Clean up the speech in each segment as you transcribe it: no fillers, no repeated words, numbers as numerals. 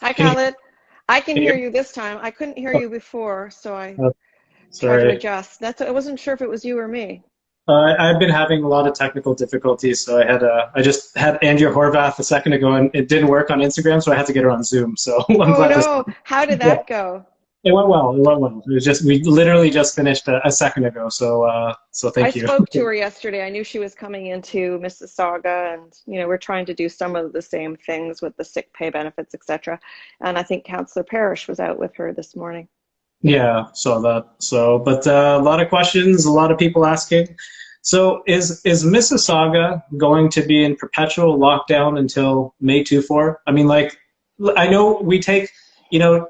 Hi, Can you Khaled. I can hear hear? you this time. I couldn't hear Oh, you before, so I oh, tried to sorry. adjust. I wasn't sure if it was you or me. I've been having a lot of technical difficulties, so I just had Andrea Horvath a second ago, and it didn't work on Instagram, so I had to get her on Zoom. So I'm Oh glad this. no, how did Yeah, that go? it went well. It went well. It was just we literally just finished a second ago, so I thank you. spoke to her yesterday. I knew she was coming into Mississauga, and we're trying to do some of the same things with the sick pay benefits, etc. And I think Councillor Parrish was out with her this morning. Yeah, saw that. But a lot of questions, a lot of people asking. So is Mississauga going to be in perpetual lockdown until May 24? I mean, like, I know we take,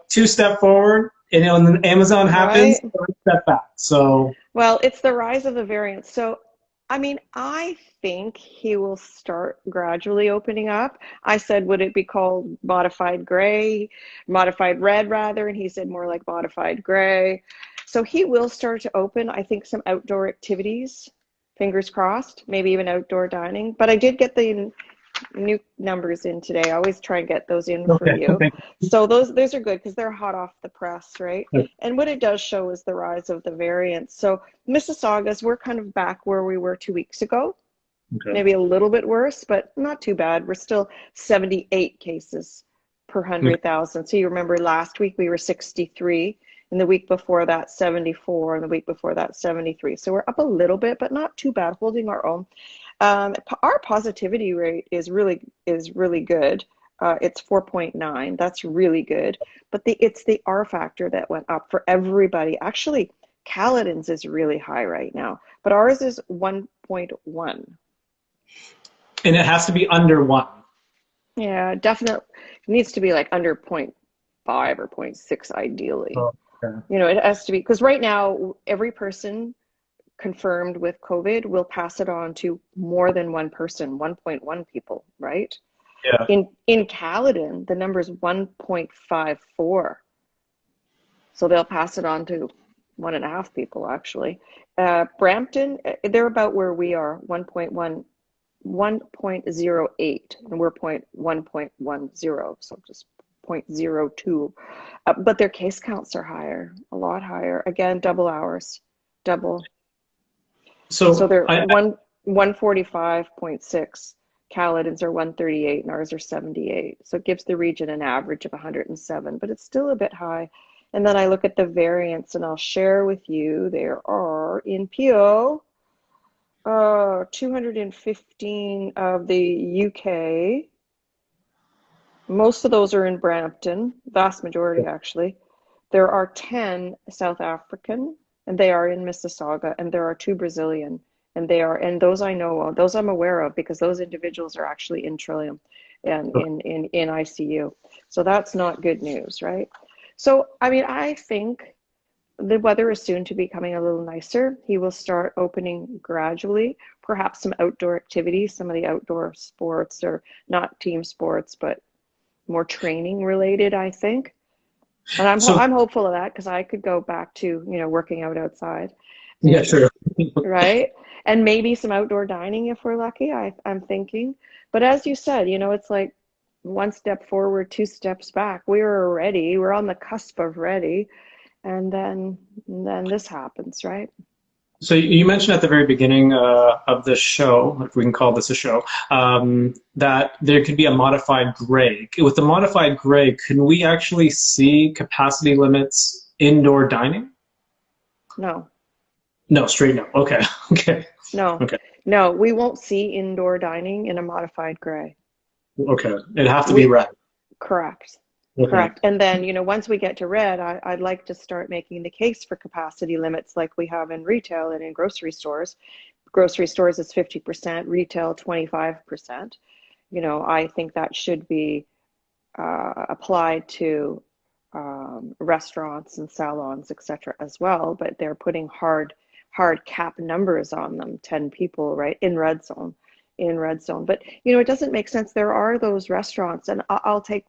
two step forward, and then Amazon happens, Right? one step back. So, Well, it's the rise of the variants. So, I mean, I think he will start gradually opening up. I said, would it be called modified gray, modified red rather? And he said more like modified gray. So he will start to open, I think, some outdoor activities, fingers crossed, maybe even outdoor dining. But I did get the new numbers in today. I always try and get those in for okay, you. thank So those are good because they're hot off the press, right? you. And what it does show is the rise of the variants. So Mississaugas, we're kind of back where we were 2 weeks ago, Okay, maybe a little bit worse, but not too bad. We're still 78 cases per okay. 100,000. So you remember last week we were 63, and the week before that 74, and the week before that 73. So we're up a little bit, but not too bad, holding our own. Our positivity rate is really good. It's 4.9. That's really good. But it's the R factor that went up for everybody. Actually, Caledon's is really high right now, but ours is 1.1. And it has to be under one. Yeah, definitely. It needs to be like under point 0.5 or point 0.6 ideally. Oh, okay. It has to be because right now every person confirmed with COVID will pass it on to more than one person, 1.1 people, right? Yeah. In Caledon, the number is 1.54. So they'll pass it on to 1.5 people actually. Brampton, they're about where we are, 1.1, 1.08, and we're 1.10, so just 0.02. But their case counts are higher, a lot higher. Again, double hours, double. So So they're I 145.6. Caledon's are 138 and ours are 78. So it gives the region an average of 107, but it's still a bit high. And then I look at the variants and I'll share with you there are in PO 215 of the UK. Most of those are in Brampton, vast majority actually. There are 10 South African, and they are in Mississauga, and there are 2 Brazilian, and those I know of, those I'm aware of because those individuals are actually in Trillium and in ICU. So that's not good news, right? So, I mean, I think the weather is soon to be becoming a little nicer. He will start opening gradually, perhaps some outdoor activities, some of the outdoor sports, or not team sports, but more training related, I think. And so I'm hopeful of that because I could go back to, working out outside, yeah, sure. right? And maybe some outdoor dining if we're lucky, I'm thinking. But as you said, it's like one step forward, 2 steps back. We were ready. We're on the cusp of ready. And then this happens, right? So you mentioned at the very beginning of the show, if we can call this a show, that there could be a modified gray. With the modified gray, can we actually see capacity limits indoor dining? No, No, straight no. Okay, okay, no, okay, no. We won't see indoor dining in a modified gray. okay. It'd have to be We red. Correct. Okay. Correct. And then, once we get to red, I'd like to start making the case for capacity limits like we have in retail and in grocery stores. Grocery stores is 50%, retail 25%. I think that should be applied to restaurants and salons, etc., as well. But they're putting hard cap numbers on them, 10 people, right, in red zone, But it doesn't make sense. There are those restaurants, and I'll take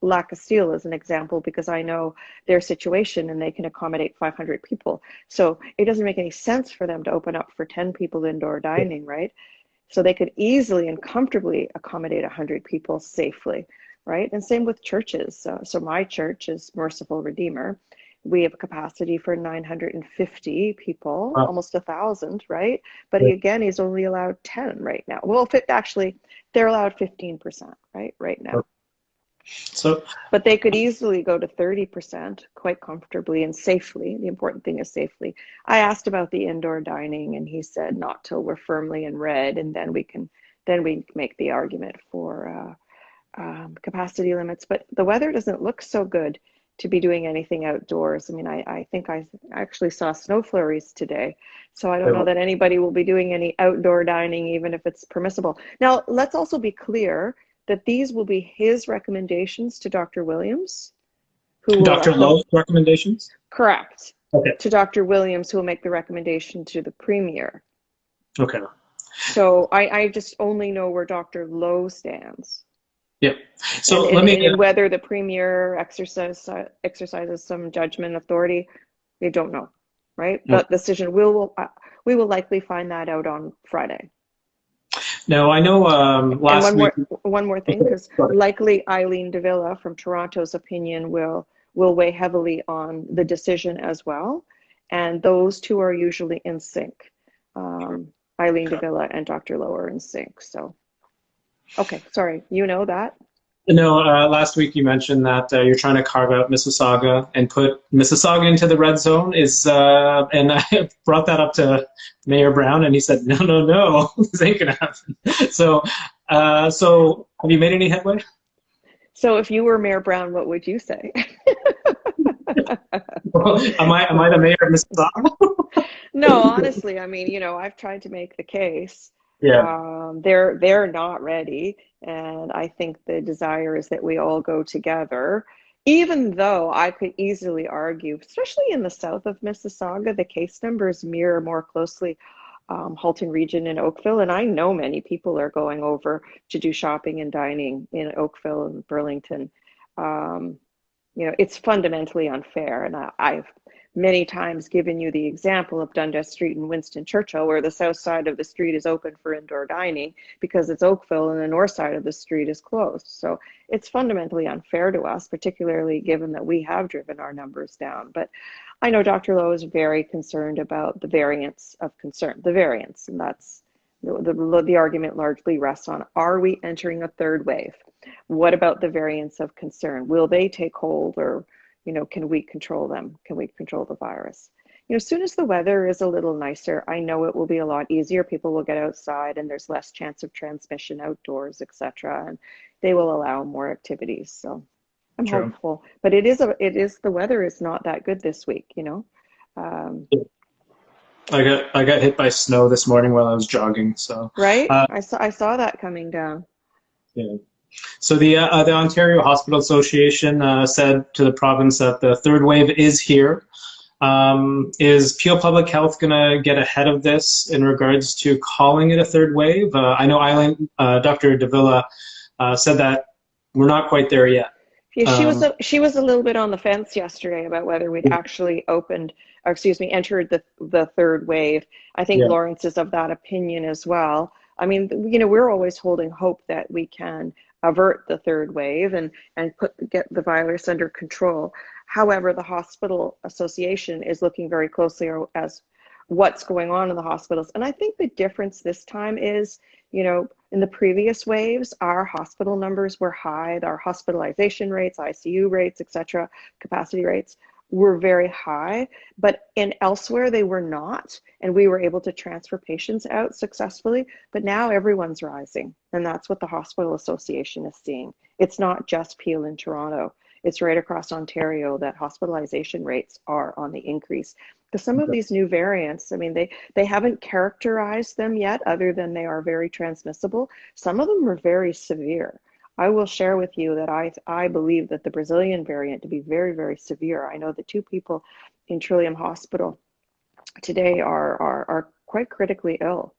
La Castile as an example because I know their situation and they can accommodate 500 people. So it doesn't make any sense for them to open up for 10 people indoor dining, right? So they could easily and comfortably accommodate 100 people safely. right? And same with churches. So my church is Merciful Redeemer. We have a capacity for 950 people, almost 1,000, right? But again, he's only allowed 10 right now. Well, actually, they're allowed 15%, right now. So, but they could easily go to 30% quite comfortably and safely. The important thing is safely. I asked about the indoor dining, and he said not till we're firmly in red, and then we make the argument for capacity limits. But the weather doesn't look so good to be doing anything outdoors. I mean, I think I actually saw snow flurries today, so I don't know that anybody will be doing any outdoor dining, even if it's permissible. Now, let's also be clear that these will be his recommendations to Dr. Williams, who will Dr. Lowe's recommendations? Correct. Okay. To Dr. Williams, who will make the recommendation to the Premier. Okay. So I just only know where Dr. Lowe stands. Yeah. So and whether the Premier exercises some judgment authority, we don't know, right? But the decision we will likely find that out on Friday. Now, I know last week... One more thing, because likely Eileen Davila from Toronto's opinion will weigh heavily on the decision as well. And those two are usually in sync. Eileen Davila and Dr. Lowe are in sync. So, okay, sorry, you know that? No, last week you mentioned that you're trying to carve out Mississauga and put Mississauga into the red zone. And I brought that up to Mayor Brown, and he said, no, this ain't gonna happen. So have you made any headway? So if you were Mayor Brown, what would you say? Well, am I the mayor of Mississauga? No, honestly, I mean, I've tried to make the case. Yeah. They're not ready, and I think the desire is that we all go together, even though I could easily argue, especially in the south of Mississauga, the case numbers mirror more closely Halton Region and Oakville, and I know many people are going over to do shopping and dining in Oakville and Burlington. It's fundamentally unfair, and I've many times given you the example of Dundas Street and Winston Churchill, where the south side of the street is open for indoor dining because it's Oakville, and the north side of the street is closed. So it's fundamentally unfair to us, particularly given that we have driven our numbers down. But I know Dr. Lowe is very concerned about the variants of concern, and that's the argument largely rests on, are we entering a third wave? What about the variants of concern? Will they take hold, or can we control them? Can we control the virus? As soon as the weather is a little nicer, I know it will be a lot easier. People will get outside, and there's less chance of transmission outdoors, etc. And they will allow more activities. So I'm hopeful. But the weather is not that good this week. I got hit by snow this morning while I was jogging. So right, I saw that coming down. Yeah. So the Ontario Hospital Association said to the province that the third wave is here. Is Peel Public Health going to get ahead of this in regards to calling it a third wave? I know Dr. Davila said that we're not quite there yet. Yeah, she was a little bit on the fence yesterday about whether we'd actually entered the third wave. I think Lawrence is of that opinion as well. I mean, we're always holding hope that we can avert the third wave and get the virus under control. However, the Hospital Association is looking very closely as what's going on in the hospitals. And I think the difference this time is, in the previous waves, our hospital numbers were high. Our hospitalization rates, ICU rates, etc., capacity rates were very high, but elsewhere they were not, and we were able to transfer patients out successfully. But now everyone's rising, and that's what the Hospital Association is seeing. It's not just Peel in Toronto. It's right across Ontario that hospitalization rates are on the increase. Because some of these new variants, I mean, they haven't characterized them yet, other than they are very transmissible. Some of them are very severe. I will share with you that I believe that the Brazilian variant to be very, very severe. I know the 2 people in Trillium Hospital today are quite critically ill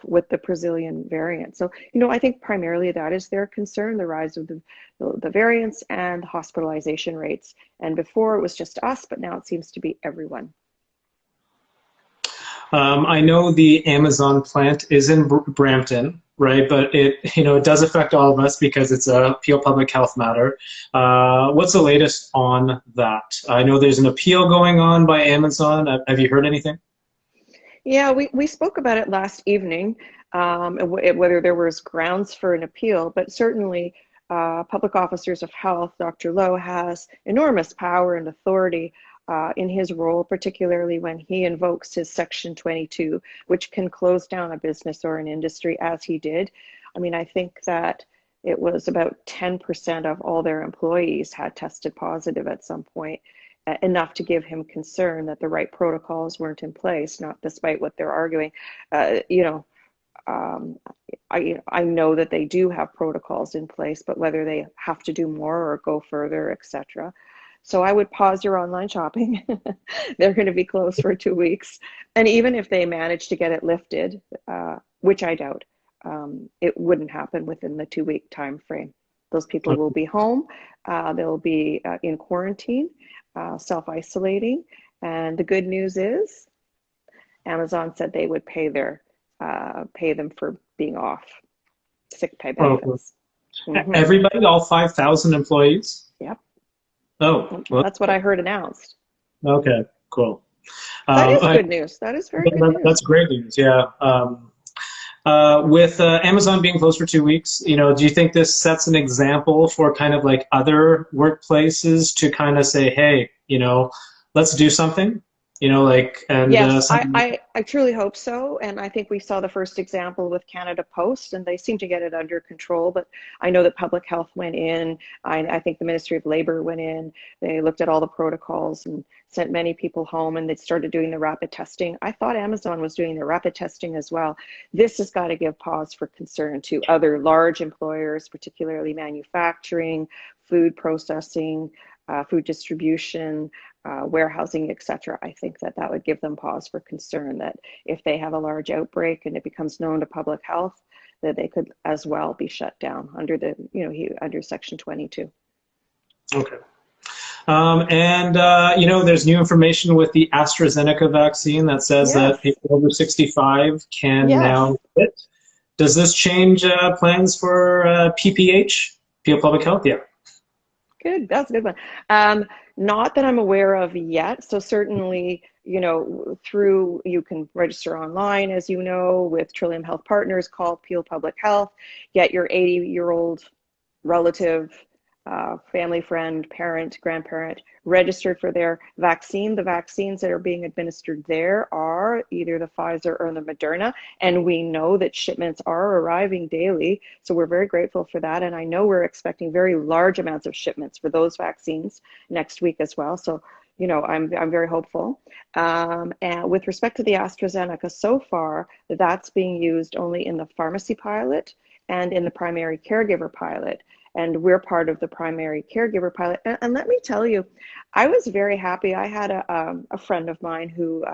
with the Brazilian variant. So, I think primarily that is their concern, the rise of the variants and hospitalization rates. And before it was just us, but now it seems to be everyone. I know the Amazon plant is in Brampton. right? But it does affect all of us because it's a appeal public health matter. What's the latest on that? I know there's an appeal going on by Amazon. Have you heard anything? Yeah, we spoke about it last evening, whether there was grounds for an appeal, but certainly public officers of health, Dr. Lowe has enormous power and authority in his role, particularly when he invokes his Section 22, which can close down a business or an industry as he did. I mean, I think that it was about 10% of all their employees had tested positive at some point, enough to give him concern that the right protocols weren't in place, not despite what they're arguing. Uh, you know, um, I know that they do have protocols in place, but whether they have to do more or go further, etc. So I would pause your online shopping. They're going to be closed for 2 weeks. And even if they manage to get it lifted, which I doubt, it wouldn't happen within the 2 week time frame. Those people will be home. They'll be in quarantine, self-isolating. And the good news is Amazon said they would pay them for being off, sick pay Oh, benefits. Mm-hmm. everybody, all 5,000 employees? Yep. Oh, well, That's what I heard announced. okay, cool. That is I, good news. That is very good news. that's great news. Yeah. With Amazon being closed for 2 weeks, do you think this sets an example for kind of like other workplaces to kind of say, hey, let's do something, and Yes, something. I truly hope so. And I think we saw the first example with Canada Post, and they seem to get it under control. But I know that public health went in. I think the Ministry of Labor went in. They looked at all the protocols and sent many people home, and they started doing the rapid testing. I thought Amazon was doing the rapid testing as well. This has got to give pause for concern to other large employers, particularly manufacturing, food processing, food distribution, warehousing, etc. I think that would give them pause for concern that if they have a large outbreak and it becomes known to public health, that they could as well be shut down under under Section 22. Okay. And there's new information with the AstraZeneca vaccine that says that Yes. people over 65 can Yes. now get it. Does this change plans for PPH, Peel Public Health? Yeah. Good. That's a good one. Not that I'm aware of yet. So certainly, you can register online, as you know, with Trillium Health Partners, call Peel Public Health, get your 80-year-old relative, family friend, parent, grandparent registered for their vaccine. The vaccines that are being administered there are either the Pfizer or the Moderna, and we know that shipments are arriving daily. So we're very grateful for that. And I know we're expecting very large amounts of shipments for those vaccines next week as well. So, I'm very hopeful. And with respect to the AstraZeneca, so far, that's being used only in the pharmacy pilot and in the primary caregiver pilot. And we're part of the primary caregiver pilot. And let me tell you, I was very happy. I had a friend of mine who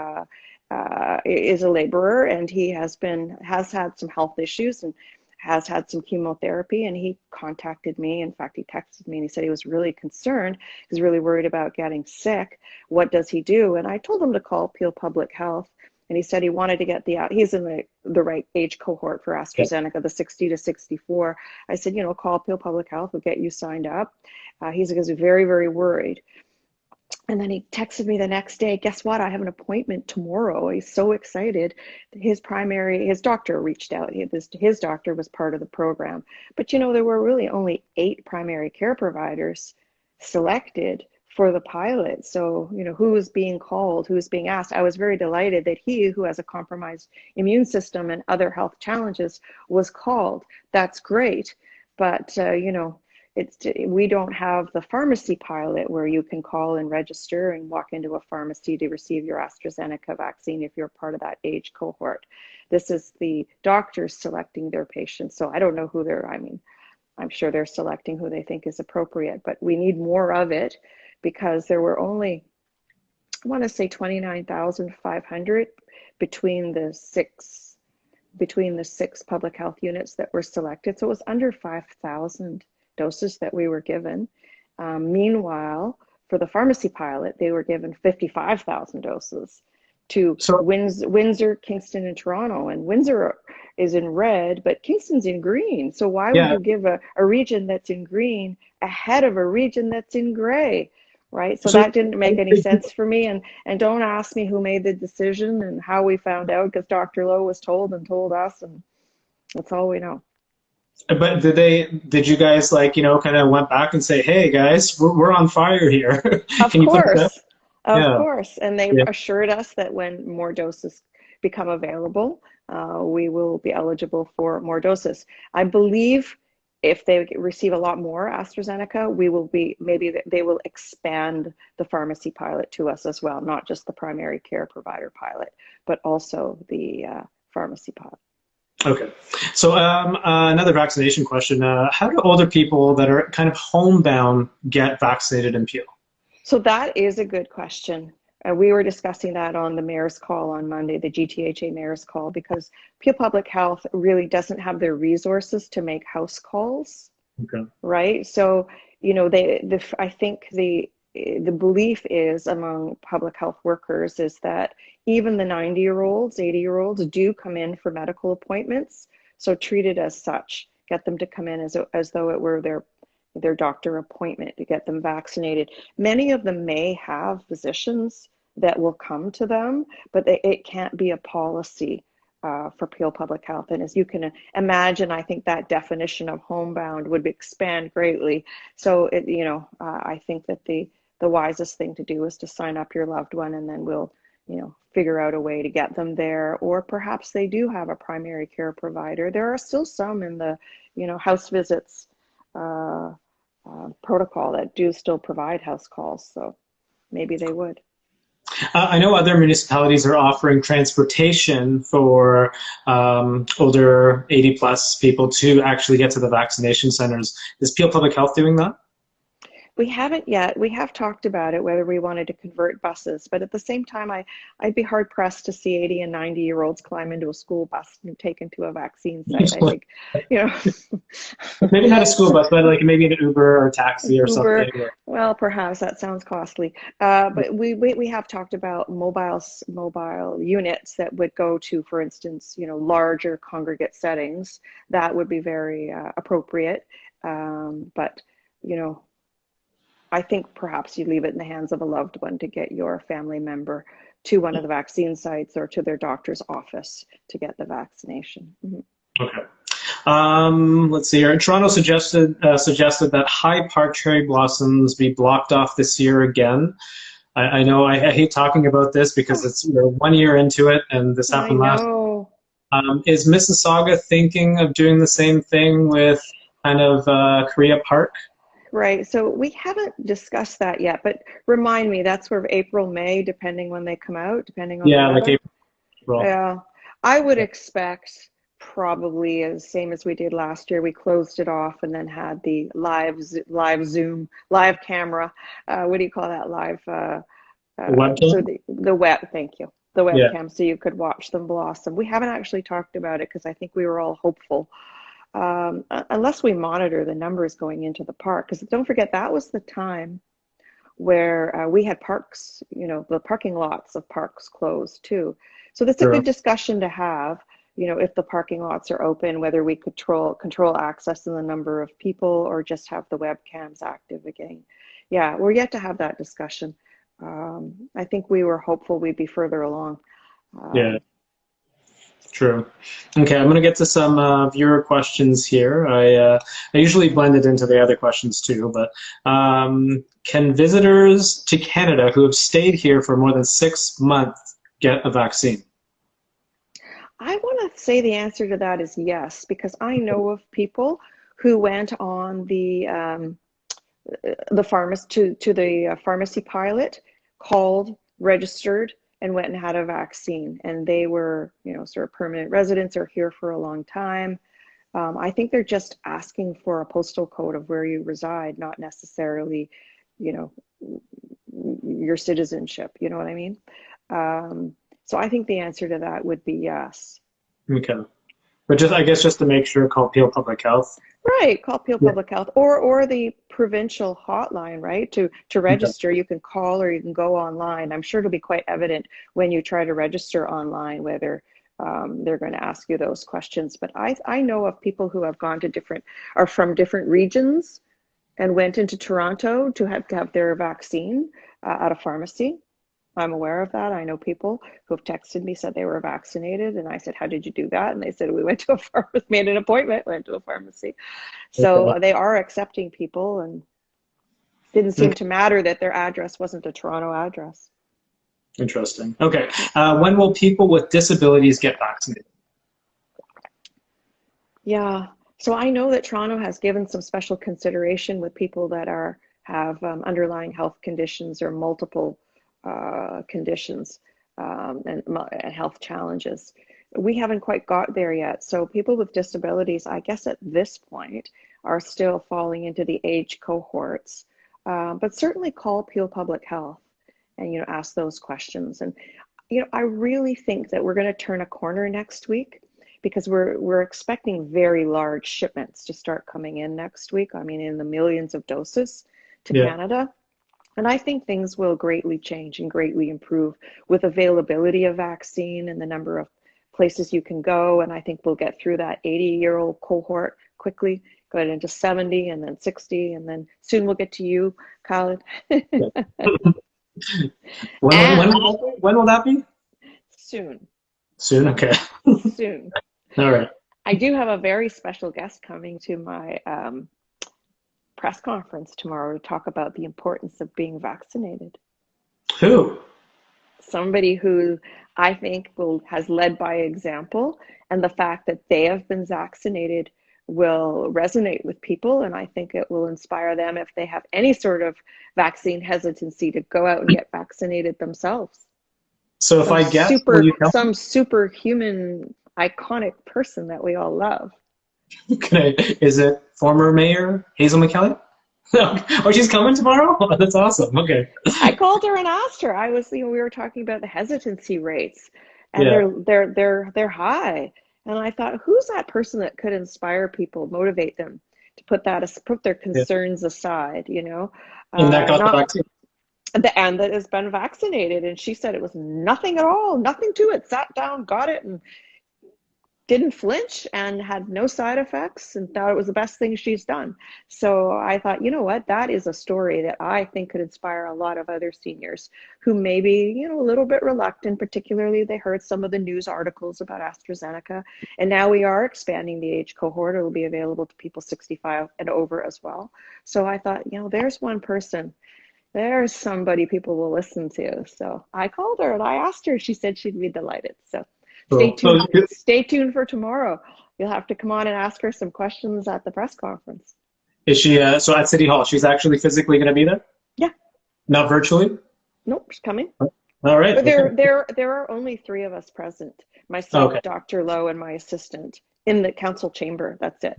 is a laborer, and he has had some health issues and has had some chemotherapy. And he contacted me. In fact, he texted me and he said he was really concerned. He's really worried about getting sick. What does he do? And I told him to call Peel Public Health. And he said he wanted to get he's in the right age cohort for AstraZeneca, the 60 to 64. I said, call Peel Public Health, we'll get you signed up. He's very, very worried. And then he texted me the next day, guess what? I have an appointment tomorrow. He's so excited. His doctor reached out. His doctor was part of the program. But there were really only 8 primary care providers selected for the pilot. So, who was being called, who was being asked. I was very delighted that he, who has a compromised immune system and other health challenges, was called. That's great. But, we don't have the pharmacy pilot where you can call and register and walk into a pharmacy to receive your AstraZeneca vaccine if you're part of that age cohort. This is the doctors selecting their patients. So I don't know who I'm sure they're selecting who they think is appropriate, but we need more of it because there were only, I want to say 29,500 between the six public health units that were selected. So it was under 5,000 doses that we were given. Meanwhile, for the pharmacy pilot, they were given 55,000 doses to Windsor, Kingston, and Toronto. And Windsor is in red, but Kingston's in green. So why would Yeah. you give a region that's in green ahead of a region that's in gray, right? So So that didn't make any sense for me. And don't ask me who made the decision and how we found out, because Dr. Lowe was told and told us, and that's all we know. but did you guys like, kind of went back and say, hey guys, we're on fire here. Of Can you put that? course, of Yeah. course. And they Yeah. assured us that when more doses become available, we will be eligible for more doses. I believe if they receive a lot more AstraZeneca, we will be, maybe they will expand the pharmacy pilot to us as well, not just the primary care provider pilot, but also the pharmacy pilot. Okay. So another vaccination question. How do older people that are kind of homebound get vaccinated in Peel? So that is a good question. We were discussing that on the mayor's call on Monday, the GTHA mayor's call, because Peel Public Health really doesn't have the resources to make house calls, Okay. right? So, I think the belief is among public health workers is that even the 90-year-olds, 80-year-olds do come in for medical appointments. So treat it as such. Get them to come in as though it were their doctor appointment to get them vaccinated. Many of them may have physicians that will come to them, but it can't be a policy for Peel Public Health. And as you can imagine, I think that definition of homebound would expand greatly. So I think that the wisest thing to do is to sign up your loved one, and then we'll figure out a way to get them there. Or perhaps they do have a primary care provider. There are still some in the house visits protocol that do still provide house calls, so maybe they would. I know other municipalities are offering transportation for older 80 plus people to actually get to the vaccination centers. Is Peel Public Health doing that? We haven't yet. We have talked about it, whether we wanted to convert buses, but at the same time, I'd be hard pressed to see 80 and 90-year-olds climb into a school bus and taken to a vaccine site. I think, Maybe not a school bus, but like maybe an Uber or taxi or Uber, something. well, perhaps that sounds costly. But we have talked about mobile units that would go to, for instance, larger congregate settings. That would be very appropriate. But I think perhaps you leave it in the hands of a loved one to get your family member to one of the vaccine sites or to their doctor's office to get the vaccination. Mm-hmm. Okay. Let's see here. Toronto suggested that High Park cherry blossoms be blocked off this year again. I know I hate talking about this because it's 1 year into it, and this happened last. Is Mississauga thinking of doing the same thing with kind of Korea Park? Right. So we haven't discussed that yet, but remind me, that's sort of April, May, depending when they come out, depending on the weather. Like April. Yeah. I would expect probably as same as we did last year. We closed it off and then had the live Zoom, live camera. What do you call that? Live Webcam? so the web, thank you. The webcam, Yeah. so you could watch them blossom. We haven't actually talked about it because I think we were all hopeful. Unless we monitor the numbers going into the park, because don't forget that was the time where we had parks, the parking lots of parks closed too. So that's a good discussion to have, if the parking lots are open, whether we control access and the number of people or just have the webcams active again. Yeah, we're yet to have that discussion. I think we were hopeful we'd be further along. Yeah. True. Okay, I'm going to get to some viewer questions here. I usually blend it into the other questions too, but can visitors to Canada who have stayed here for more than 6 months get a vaccine? I want to say the answer to that is yes, because I know of people who went on the pharmacy pilot, called, registered, and went and had a vaccine, and they were sort of permanent residents or here for a long time. I think they're just asking for a postal code of where you reside, not necessarily your citizenship, you know what I mean? So I think the answer to that would be yes. Okay, but I guess just to make sure, call Peel Public Health. Right, call Peel Public Health or the provincial hotline, right? To register, you can call or you can go online. I'm sure it'll be quite evident when you try to register online whether they're going to ask you those questions. But I know of people who have gone to are from different regions and went into Toronto to have their vaccine at a pharmacy. I'm aware of that. I know people who have texted me, said they were vaccinated. And I said, how did you do that? And they said, we went to a pharmacy, made an appointment, went to a pharmacy. So they are accepting people, and didn't seem to matter that their address wasn't a Toronto address. Interesting. Okay. When will people with disabilities get vaccinated? Yeah. So I know that Toronto has given some special consideration with people that have underlying health conditions or multiple conditions and health challenges. We haven't quite got there yet. So people with disabilities, I guess at this point, are still falling into the age cohorts. But certainly call Peel Public Health and ask those questions. And I really think that we're going to turn a corner next week, because we're expecting very large shipments to start coming in next week. I mean, in the millions of doses to Canada. And I think things will greatly change and greatly improve with availability of vaccine and the number of places you can go. And I think we'll get through that 80-year-old cohort quickly, go into 70 and then 60, and then soon we'll get to you, Colin. When will that be? Soon. Soon, okay. Soon. All right. I do have a very special guest coming to my press conference tomorrow to talk about the importance of being vaccinated. Who? Somebody who I think has led by example, and the fact that they have been vaccinated will resonate with people, and I think it will inspire them, if they have any sort of vaccine hesitancy, to go out and get vaccinated themselves. So if I guess, some superhuman, iconic person that we all love. Okay. Is it former Mayor Hazel McCallion? Oh, she's coming tomorrow? That's awesome. Okay. I called her and asked her. We were talking about the hesitancy rates, and they're high. And I thought, who's that person that could inspire people, motivate them to put their concerns aside, And that got the vaccine. And that has been vaccinated. And she said it was nothing at all, nothing to it. Sat down, got it, and didn't flinch, and had no side effects, and thought it was the best thing she's done. So I thought, you know what, that is a story that I think could inspire a lot of other seniors who may be, a little bit reluctant, particularly they heard some of the news articles about AstraZeneca. And now we are expanding the age cohort. It will be available to people 65 and over as well. So I thought, there's one person. There's somebody people will listen to. So I called her and I asked her. She said she'd be delighted. So stay tuned for tomorrow. You'll have to come on and ask her some questions at the press conference. Is she, so at City Hall, she's actually physically going to be there? Yeah. Not virtually? Nope, she's coming. All right. But there are only 3 of us present. Myself, Dr. Lowe, and my assistant in the council chamber. That's it.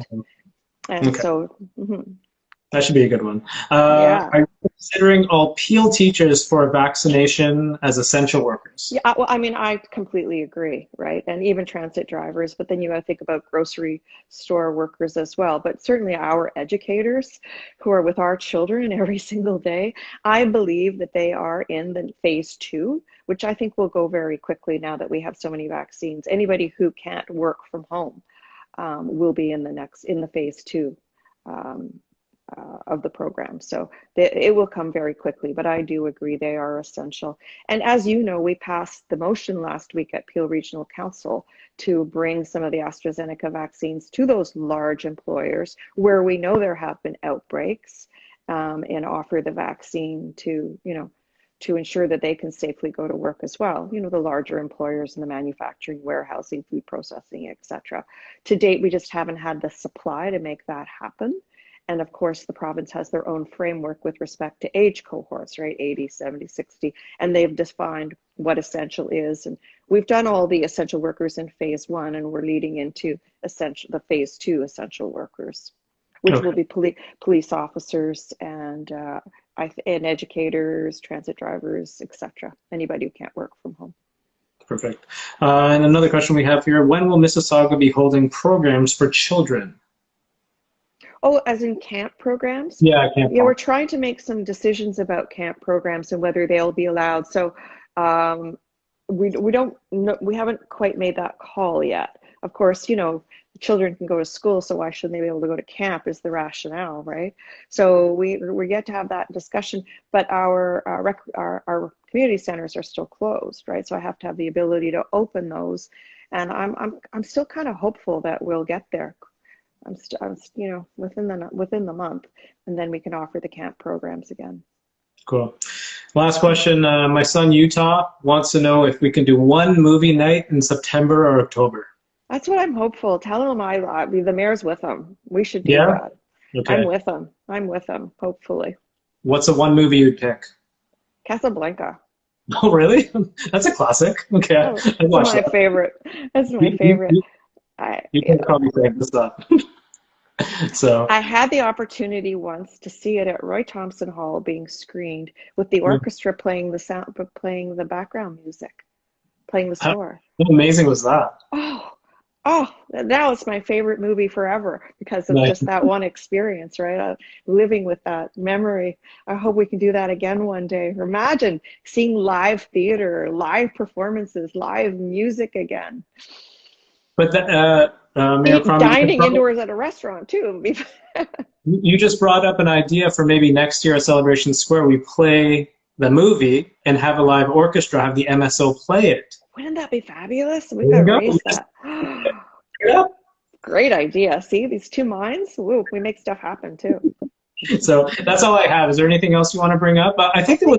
And so... That should be a good one. Are you considering all Peel teachers for vaccination as essential workers? Yeah, well, I mean, I completely agree, right? And even transit drivers, but then you got to think about grocery store workers as well. But certainly our educators who are with our children every single day, I believe that they are in the phase 2, which I think will go very quickly now that we have so many vaccines. Anybody who can't work from home will be in the phase 2. Of the program. So it will come very quickly, but I do agree they are essential. And as you know, we passed the motion last week at Peel Regional Council to bring some of the AstraZeneca vaccines to those large employers where we know there have been outbreaks, and offer the vaccine to ensure that they can safely go to work as well. The larger employers in the manufacturing, warehousing, food processing, etc. To date, we just haven't had the supply to make that happen. And of course, the province has their own framework with respect to age cohorts, right? 80, 70, 60, and they've defined what essential is. And we've done all the essential workers in phase 1, and we're leading into the phase 2 essential workers, which will be police officers and educators, transit drivers, etc. Anybody who can't work from home. Perfect. And another question we have here: when will Mississauga be holding programs for children? Oh, as in camp programs? Yeah, camp. Yeah, we're trying to make some decisions about camp programs and whether they'll be allowed. So we don't know, we haven't quite made that call yet. Of course, children can go to school, so why shouldn't they be able to go to camp is the rationale, right? So we get to have that discussion, but our community centers are still closed, right? So I have to have the ability to open those, and I'm still kind of hopeful that we'll get there. I'm within the month, and then we can offer the camp programs again. Cool. Last question. My son Utah wants to know if we can do one movie night in September or October. That's what I'm hopeful. Tell him the mayor's with him. We should do Yeah? that. Okay. I'm with him, hopefully. What's the one movie you'd pick? Casablanca. Oh, really? That's a classic. Okay, Oh, I it's watched my that. favorite. That's my favorite. You can probably say this up. So, I had the opportunity once to see it at Roy Thompson Hall being screened with the orchestra playing the sound, playing the background music, playing the score. how amazing was that? Oh, now it's my favorite movie forever because of Nice. just that one experience, right? Living with that memory. I hope we can do that again one day. Imagine seeing live theater, live performances, live music again. But Mayor Crombie, Dining indoors at a restaurant too. you just brought up an idea for maybe next year at Celebration Square. We play the movie and have a live orchestra, have the MSO play it. Wouldn't that be fabulous? We've There got to you go. raise that. Yeah. Great idea. See, these two minds, woo, we make stuff happen too. So that's all I have. Is there anything else you want to bring up? I think it was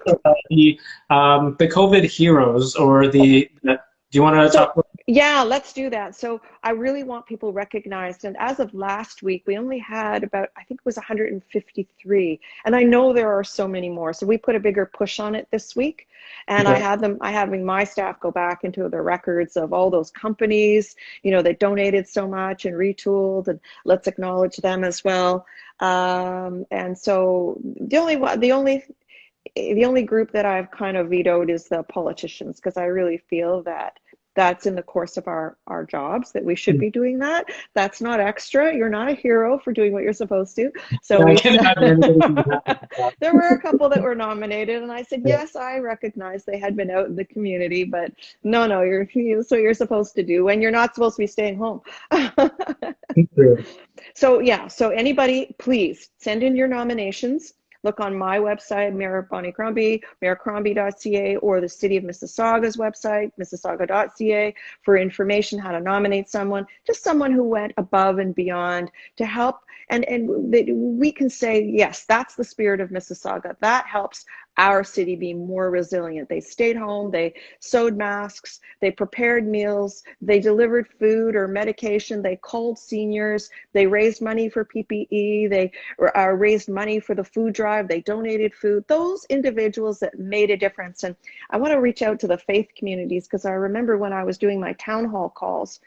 the COVID heroes or do you want to talk about? Yeah, let's do that. So I really want people recognized. And as of last week, we only had about, I think it was 153. And I know there are so many more. So we put a bigger push on it this week. And Okay. having my staff go back into the records of all those companies, that donated so much and retooled, and let's acknowledge them as well. And so the only group that I've kind of vetoed is the politicians, because I really feel that that's in the course of our jobs, that we should be doing that. That's not extra. You're not a hero for doing what you're supposed to. So there were a couple that were nominated, and I said, yes, I recognize they had been out in the community, but no, that's what you're supposed to do, and you're not supposed to be staying home. So yeah, so anybody, please send in your nominations. Look on my website, Mayor Bonnie Crombie, mayorcrombie.ca, or the City of Mississauga's website, mississauga.ca, for information how to nominate someone, just someone who went above and beyond to help. And we can say, yes, that's the spirit of Mississauga. That helps our city be more resilient. They stayed home, they sewed masks, they prepared meals, they delivered food or medication, they called seniors, they raised money for PPE, they raised money for the food drive, they donated food. Those individuals that made a difference. And I want to reach out to the faith communities, because I remember when I was doing my town hall calls,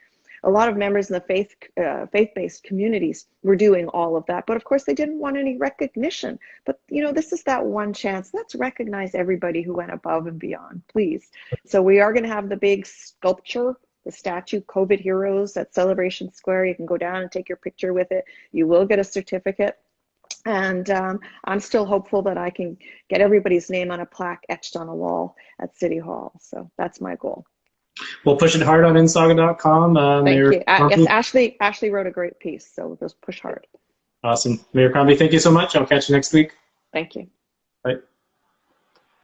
a lot of members in the faith-based communities were doing all of that, but of course they didn't want any recognition. But this is that one chance. Let's recognize everybody who went above and beyond, please. So we are going to have the big sculpture, the statue, COVID Heroes, at Celebration Square. You can go down and take your picture with it. You will get a certificate. And I'm still hopeful that I can get everybody's name on a plaque etched on a wall at City Hall. So that's my goal. We'll push it hard on Mississauga.com. Thank you. Yes, Ashley wrote a great piece, so just push hard. Awesome. Mayor Crombie, thank you so much. I'll catch you next week. Thank you. Bye.